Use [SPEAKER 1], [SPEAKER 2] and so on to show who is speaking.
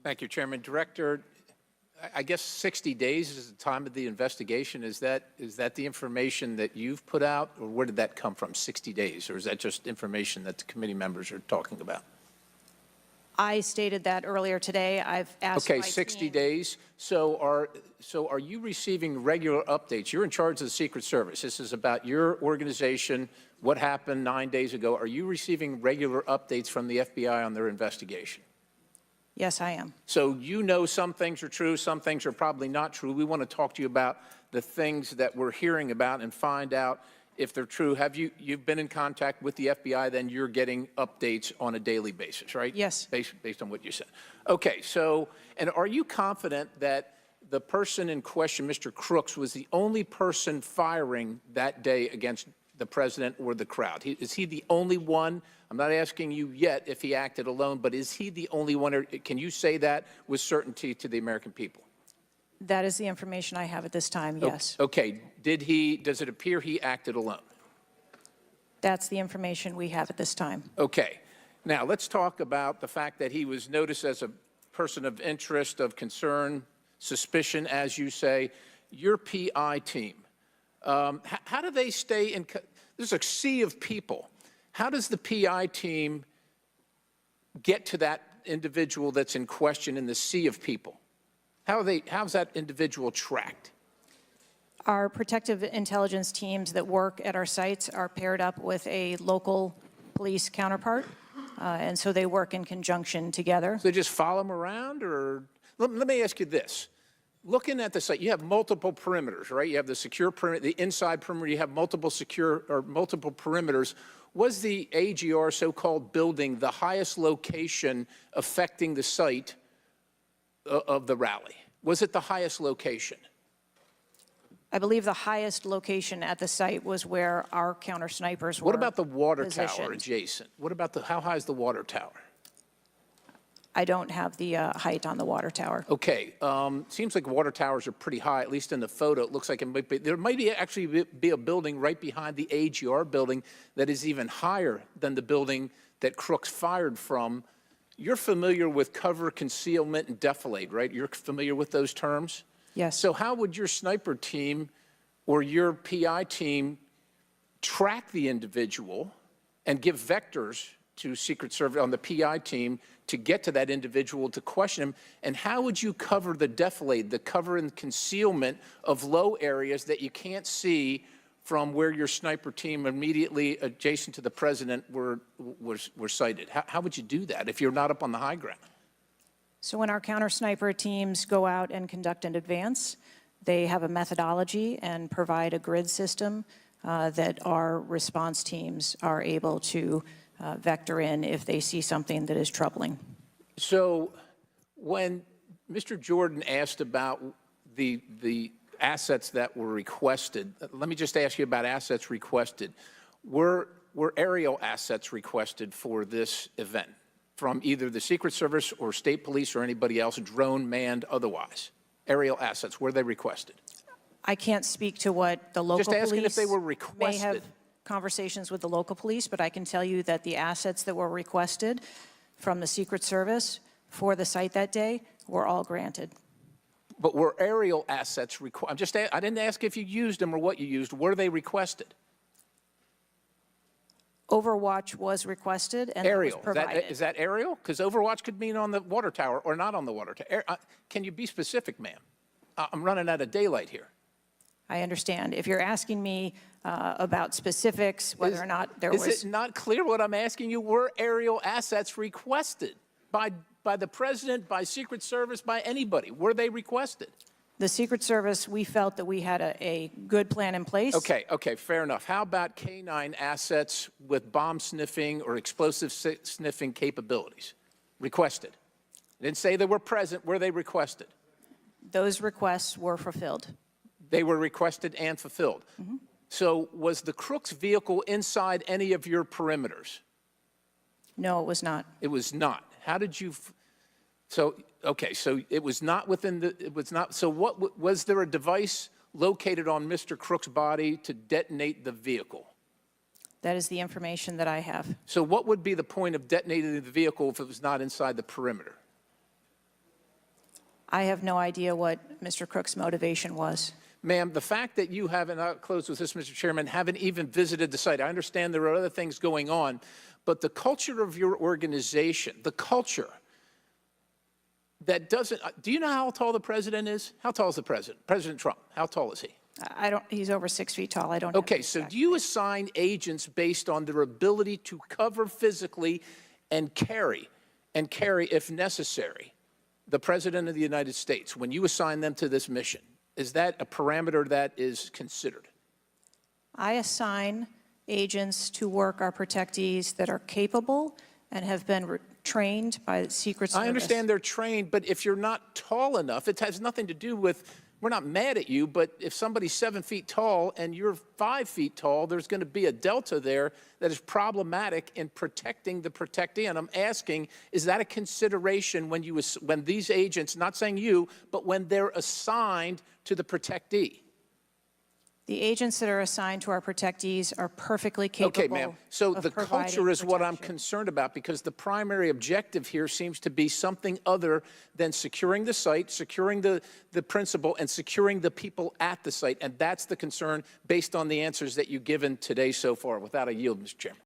[SPEAKER 1] Thank you, Chairman. Director, I guess 60 days is the time of the investigation. Is that the information that you've put out, or where did that come from, 60 days? Or is that just information that the committee members are talking about?
[SPEAKER 2] I stated that earlier today. I've asked
[SPEAKER 1] Okay,
[SPEAKER 2] my
[SPEAKER 1] 60
[SPEAKER 2] team.
[SPEAKER 1] days. So are you receiving regular updates? You're in charge of the Secret Service. This is about your organization, what happened 9 days ago. Are you receiving regular updates from the FBI on their investigation?
[SPEAKER 2] Yes, I am.
[SPEAKER 1] So you know some things are true, some things are probably not true. We want to talk to you about the things that we're hearing about and find out if they're true. Have you've been in contact with the FBI, then you're getting updates on a daily basis, right?
[SPEAKER 2] Yes.
[SPEAKER 1] Based on what you said. Okay, so, and are you confident that the person in question, Mr. Crooks, was the only person firing that day against the president or the crowd? Is he the only one? I'm not asking you yet if he acted alone, but is he the only one? Or can you say that with certainty to the American people?
[SPEAKER 2] That is the information I have at this time, yes.
[SPEAKER 1] Okay. Does it appear he acted alone?
[SPEAKER 2] That's the information we have at this time.
[SPEAKER 1] Okay. Now, let's talk about the fact that he was noticed as a person of interest, of concern, suspicion, as you say. Your PI team, how do they stay in? There's a sea of people. How does the PI team get to that individual that's in question in the sea of people? How's that individual tracked?
[SPEAKER 2] Our protective intelligence teams that work at our sites are paired up with a local police counterpart, and so they work in conjunction together.
[SPEAKER 1] So they just follow them around, or let me ask you this. Looking at the site, you have multiple perimeters, right? You have the secure perimeter, the inside perimeter, you have multiple perimeters. Was the AGR so-called building the highest location affecting the site of the rally? Was it the highest location?
[SPEAKER 2] I believe the highest location at the site was where our counter snipers were.
[SPEAKER 1] What about the water
[SPEAKER 2] positioned.
[SPEAKER 1] tower adjacent? What about how high is the water tower?
[SPEAKER 2] I don't have the height on the water tower.
[SPEAKER 1] Okay, seems like water towers are pretty high, at least in the photo. It looks like it might be, there might actually be a building right behind the AGR building that is even higher than the building that Crooks fired from. You're familiar with cover, concealment, and defilade, right? You're familiar with those terms?
[SPEAKER 2] Yes.
[SPEAKER 1] So how would your sniper team or your PI team track the individual and give vectors to Secret Service on the PI team to get to that individual to question him? And how would you cover the defilade, the cover and concealment of low areas that you can't see from where your sniper team immediately adjacent to the president were sighted? How would you do that if you're not up on the high ground?
[SPEAKER 2] So when our counter sniper teams go out and conduct an advance, they have a methodology and provide a grid system that our response teams are able to vector in if they see something that is troubling.
[SPEAKER 1] So when Mr. Jordan asked about the assets that were requested, let me just ask you about assets requested. Were aerial assets requested for this event from either the Secret Service or state police or anybody else, drone, manned, otherwise? Aerial assets, were they requested?
[SPEAKER 2] I can't speak to what the local police
[SPEAKER 1] just asking if they were requested.
[SPEAKER 2] May have conversations with the local police, but I can tell you that the assets that were requested from the Secret Service for the site that day were all granted.
[SPEAKER 1] But were aerial assets requested? I didn't ask if you used them or what you used. Were they requested?
[SPEAKER 2] Overwatch was requested and
[SPEAKER 1] aerial.
[SPEAKER 2] was provided.
[SPEAKER 1] Is that aerial? Because Overwatch could mean on the water tower or not on the water tower. Can you be specific, ma'am? I'm running out of daylight here.
[SPEAKER 2] I understand. If you're asking me about specifics, whether or not there was...
[SPEAKER 1] Is it not clear what I'm asking you? Were aerial assets requested by the president, by Secret Service, by anybody? Were they requested?
[SPEAKER 2] The Secret Service, we felt that we had a good plan in place.
[SPEAKER 1] Okay, fair enough. How about K-9 assets with bomb sniffing or explosive sniffing capabilities? Requested. I didn't say they were present. Were they requested?
[SPEAKER 2] Those requests were fulfilled.
[SPEAKER 1] They were requested and fulfilled. Mm-hmm. So was the Crooks vehicle inside any of your perimeters?
[SPEAKER 2] No, it was not.
[SPEAKER 1] It was not. How did you... Okay, so it was not within the, it was not, so what, was there a device located on Mr. Crook's body to detonate the vehicle?
[SPEAKER 2] That is the information that I have.
[SPEAKER 1] So what would be the point of detonating the vehicle if it was not inside the perimeter?
[SPEAKER 2] I have no idea what Mr. Crook's motivation was.
[SPEAKER 1] Ma'am, the fact that you haven't, I'll close with this, Mr. Chairman, haven't even visited the site, I understand there are other things going on, but the culture of your organization, the culture that doesn't, do you know how tall the president is? How tall is the president? President Trump, how tall is he?
[SPEAKER 2] I don't, he's over 6 feet tall. I don't have
[SPEAKER 1] Okay,
[SPEAKER 2] the
[SPEAKER 1] so
[SPEAKER 2] exact
[SPEAKER 1] do you assign agents based on their ability to cover physically and carry, if necessary, the President of the United States when you assign them to this mission? Is that a parameter that is considered?
[SPEAKER 2] I assign agents to work our protectees that are capable and have been trained by the Secret Service.
[SPEAKER 1] I understand they're trained, but if you're not tall enough, it has nothing to do with, we're not mad at you, but if somebody's 7 feet tall and you're 5 feet tall, there's going to be a delta there that is problematic in protecting the protectee. And I'm asking, is that a consideration when these agents, not saying you, but when they're assigned to the protectee?
[SPEAKER 2] The agents that are assigned to our protectees are perfectly capable.
[SPEAKER 1] Okay, ma'am. So
[SPEAKER 2] of
[SPEAKER 1] the culture is what I'm
[SPEAKER 2] protection.
[SPEAKER 1] concerned about, because the primary objective here seems to be something other than securing the site, securing the principal, and securing the people at the site. And that's the concern based on the answers that you've given today so far. Without a yield, Mr. Chairman.